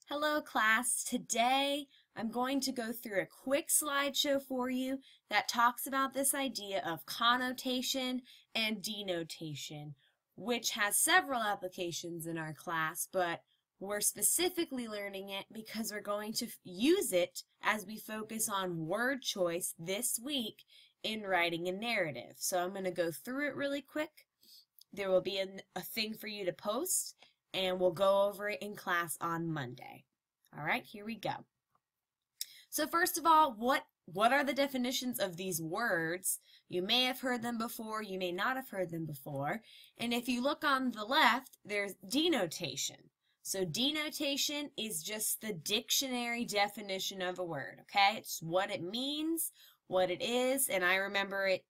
Hello class, today I'm going to go through a quick slideshow for you that talks about this idea of connotation and denotation, which has several applications in our class, but we're specifically learning it because we're going to use it as we focus on word choice this week in writing a narrative. So I'm going to go through it really quick. There will be a thing for you to post, and we'll go over it in class on Monday. All right, here we go. So first of all, what are the definitions of these words? You may have heard them before, you may not have heard them before. And if you look on the left, there's denotation. So denotation is just the dictionary definition of a word, okay? It's what it means, what it is, and I remember it,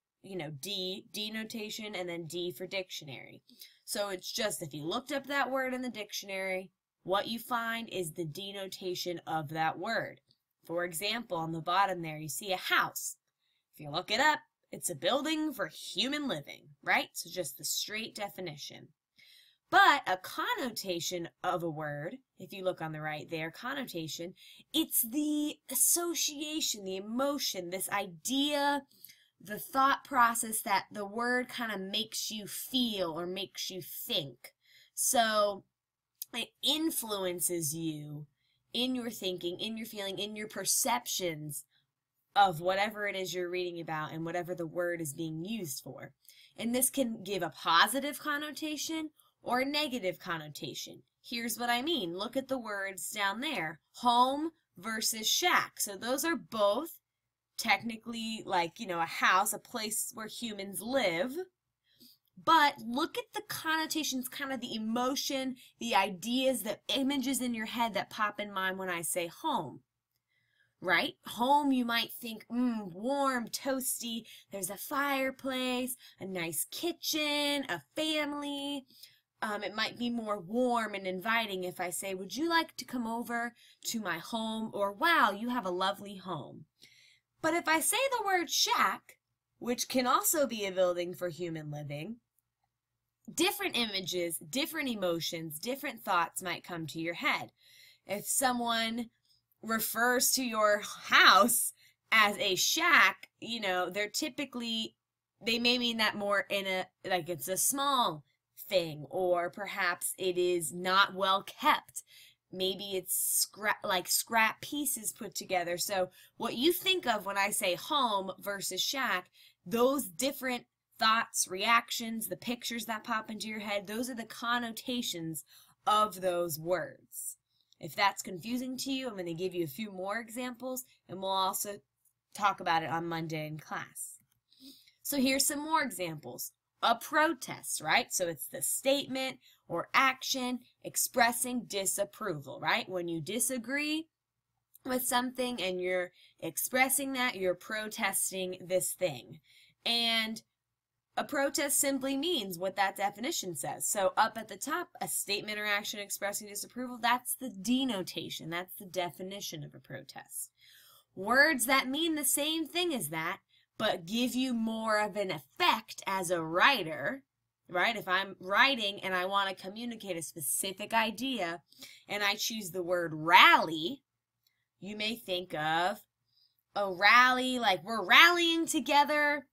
denotation, and then D for dictionary. So it's just if you looked up that word in the dictionary, what you find is the denotation of that word. For example, on the bottom there, you see a house. If you look it up, it's a building for human living, right? So just the straight definition. But a connotation of a word, if you look on the right there, connotation, it's the association, the emotion, this idea, the thought process that the word kind of makes you feel or makes you think. So it influences you in your thinking, in your feeling, in your perceptions of whatever it is you're reading about and whatever the word is being used for. And this can give a positive connotation or a negative connotation. Here's what I mean. Look at the words down there. Home versus shack. So those are both technically like, a house, a place where humans live. But look at the connotations, kind of the emotion, the ideas, the images in your head that pop in mind when I say home, right? Home, you might think, warm, toasty, there's a fireplace, a nice kitchen, a family. It might be more warm and inviting if I say, would you like to come over to my home? Or, wow, you have a lovely home. But if I say the word shack, which can also be a building for human living, different images, different emotions, different thoughts might come to your head. If someone refers to your house as a shack, they may mean that more in like it's a small thing, or perhaps it is not well kept. Maybe it's scrap pieces put together. So what you think of when I say home versus shack, those different thoughts, reactions, the pictures that pop into your head, those are the connotations of those words. If that's confusing to you, I'm going to give you a few more examples, and we'll also talk about it on Monday in class. So here's some more examples. A protest, right? So it's the statement or action expressing disapproval, right? When you disagree with something and you're expressing that, you're protesting this thing. And a protest simply means what that definition says. So up at the top, a statement or action expressing disapproval, that's the denotation. That's the definition of a protest. Words that mean the same thing as that, but give you more of an effect as a writer, right? If I'm writing and I want to communicate a specific idea and I choose the word rally, you may think of a rally, like we're rallying together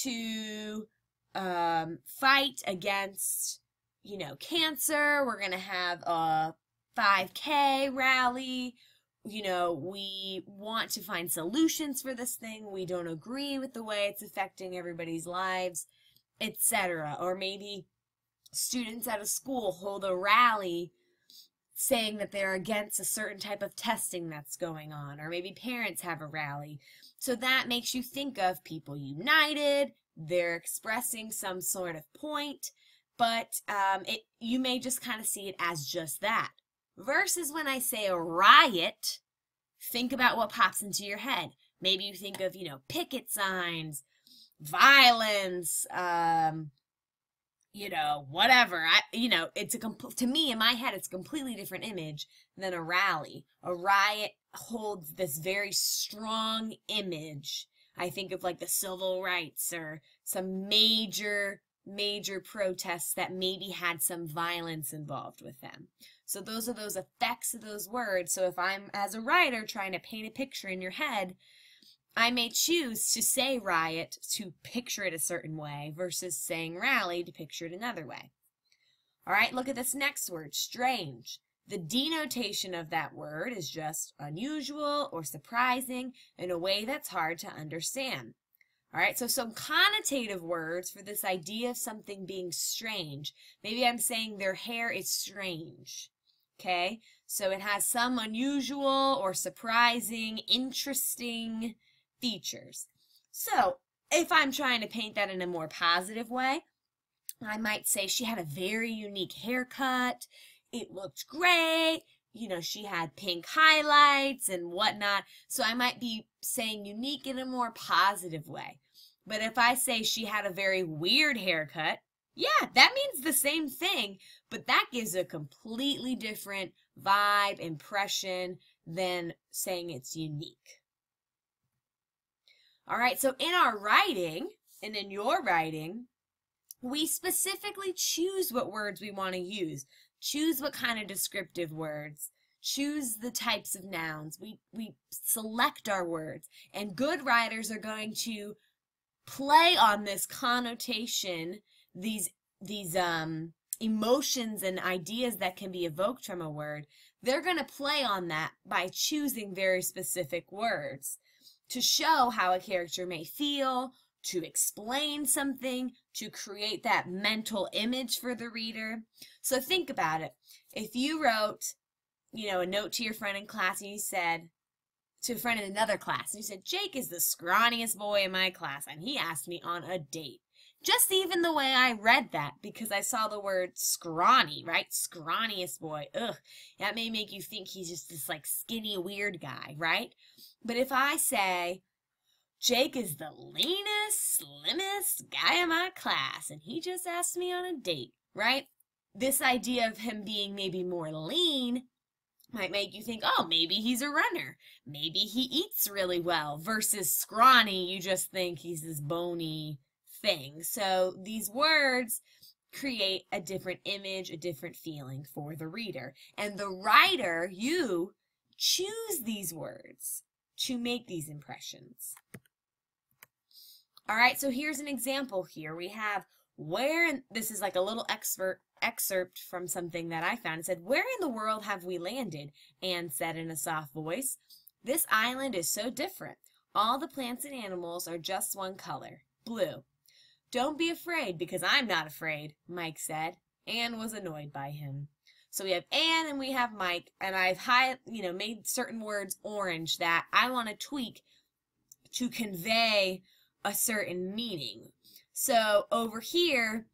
to fight against, cancer. We're going to have a 5K rally. We want to find solutions for this thing. We don't agree with the way it's affecting everybody's lives, etc. Or maybe students at a school hold a rally saying that they're against a certain type of testing that's going on, or maybe parents have a rally. So that makes you think of people united, they're expressing some sort of point, but you may just kind of see it as just that. Versus when I say a riot, think about what pops into your head. Maybe you think of, picket signs, violence, whatever. It's to me, in my head, it's a completely different image than a rally. A riot holds this very strong image. I think of like the civil rights or some major protests that maybe had some violence involved with them. So those are those effects of those words. So if I'm, as a writer, trying to paint a picture in your head, I may choose to say riot to picture it a certain way versus saying rally to picture it another way. All right, look at this next word, strange. The denotation of that word is just unusual or surprising in a way that's hard to understand. All right, so some connotative words for this idea of something being strange. Maybe I'm saying their hair is strange. Okay, so it has some unusual or surprising, interesting features. So if I'm trying to paint that in a more positive way, I might say she had a very unique haircut. It looked great. You know, she had pink highlights and whatnot. So I might be saying unique in a more positive way. But if I say she had a very weird haircut, yeah, that means the same thing, but that gives a completely different vibe, impression than saying it's unique. All right, so in our writing, and in your writing, we specifically choose what words we want to use. Choose what kind of descriptive words. Choose the types of nouns. We select our words. And good writers are going to play on this connotation, these emotions and ideas that can be evoked from a word. They're going to play on that by choosing very specific words to show how a character may feel, to explain something, to create that mental image for the reader. So think about it. If you wrote, a note to your friend in class and you said, to a friend in another class, and you said, Jake is the scrawniest boy in my class, and he asked me on a date. Just even the way I read that, because I saw the word scrawny, right? Scrawniest boy. Ugh, that may make you think he's just this like skinny, weird guy, right? But if I say, Jake is the leanest, slimmest guy in my class, and he just asked me on a date, right? This idea of him being maybe more lean might make you think, oh, maybe he's a runner. Maybe he eats really well, versus scrawny, you just think he's this bony thing. So these words create a different image, a different feeling for the reader. And the writer, you choose these words to make these impressions. All right, so here's an example here. We have this is like a little excerpt from something that I found. It said, where in the world have we landed? Anne said in a soft voice. This island is so different. All the plants and animals are just one color, blue. Don't be afraid, because I'm not afraid, Mike said. Anne was annoyed by him. So we have Anne and we have Mike, and I've made certain words orange that I want to tweak to convey a certain meaning. So over here,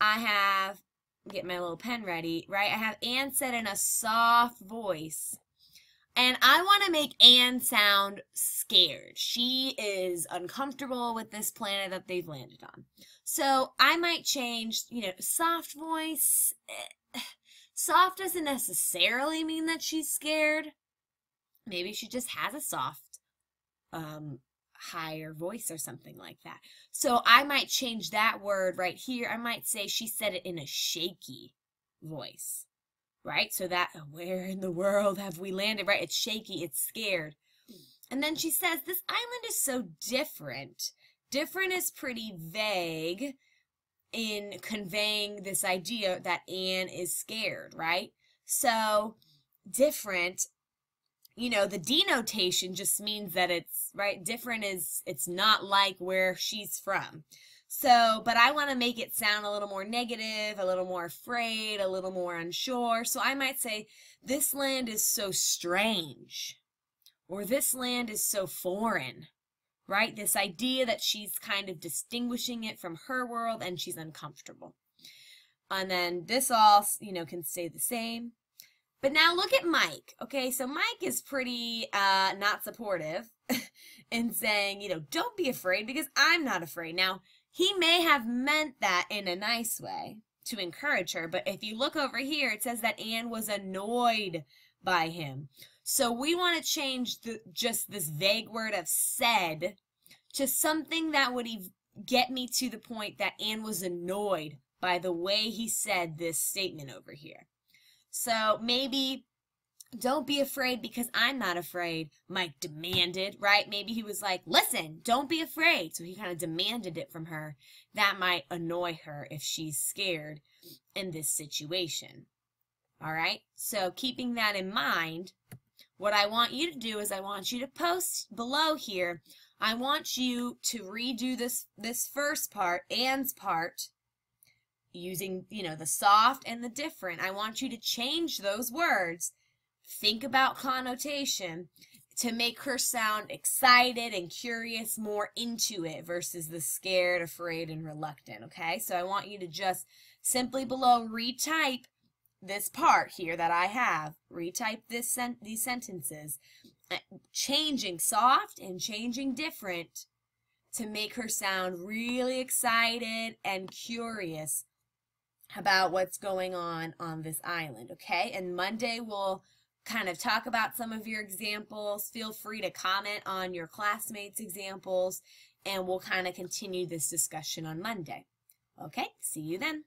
I have, get my little pen ready, right? I have Anne said in a soft voice. And I want to make Anne sound scared. She is uncomfortable with this planet that they've landed on. So I might change, soft voice. Soft doesn't necessarily mean that she's scared. Maybe she just has a soft, higher voice or something like that. So I might change that word right here. I might say she said it in a shaky voice. Right? So that, where in the world have we landed? Right? It's shaky. It's scared. And then she says, this island is so different. Different is pretty vague in conveying this idea that Anne is scared, right? So different, the denotation just means that it's, right? Different is, it's not like where she's from. So, but I want to make it sound a little more negative, a little more afraid, a little more unsure. So I might say, this land is so strange, or this land is so foreign, right? This idea that she's kind of distinguishing it from her world and she's uncomfortable. And then this all, can stay the same. But now look at Mike. Okay, so Mike is pretty not supportive in saying, don't be afraid because I'm not afraid. Now, he may have meant that in a nice way to encourage her, but if you look over here, it says that Anne was annoyed by him. So we want to change just this vague word of said to something that would get me to the point that Anne was annoyed by the way he said this statement over here. So maybe don't be afraid because I'm not afraid, Mike demanded, right? Maybe he was like, listen, don't be afraid. So he kind of demanded it from her. That might annoy her if she's scared in this situation. All right? So keeping that in mind, what I want you to do is I want you to post below here. I want you to redo this first part, Anne's part, using, the soft and the different. I want you to change those words. Think about connotation to make her sound excited and curious, more into it versus the scared, afraid, and reluctant, okay? So I want you to just simply below retype this part here that I have. Retype these sentences, changing soft and changing different to make her sound really excited and curious about what's going on this island, okay? And Monday we'll kind of talk about some of your examples. Feel free to comment on your classmates' examples, and we'll kind of continue this discussion on Monday. Okay, see you then.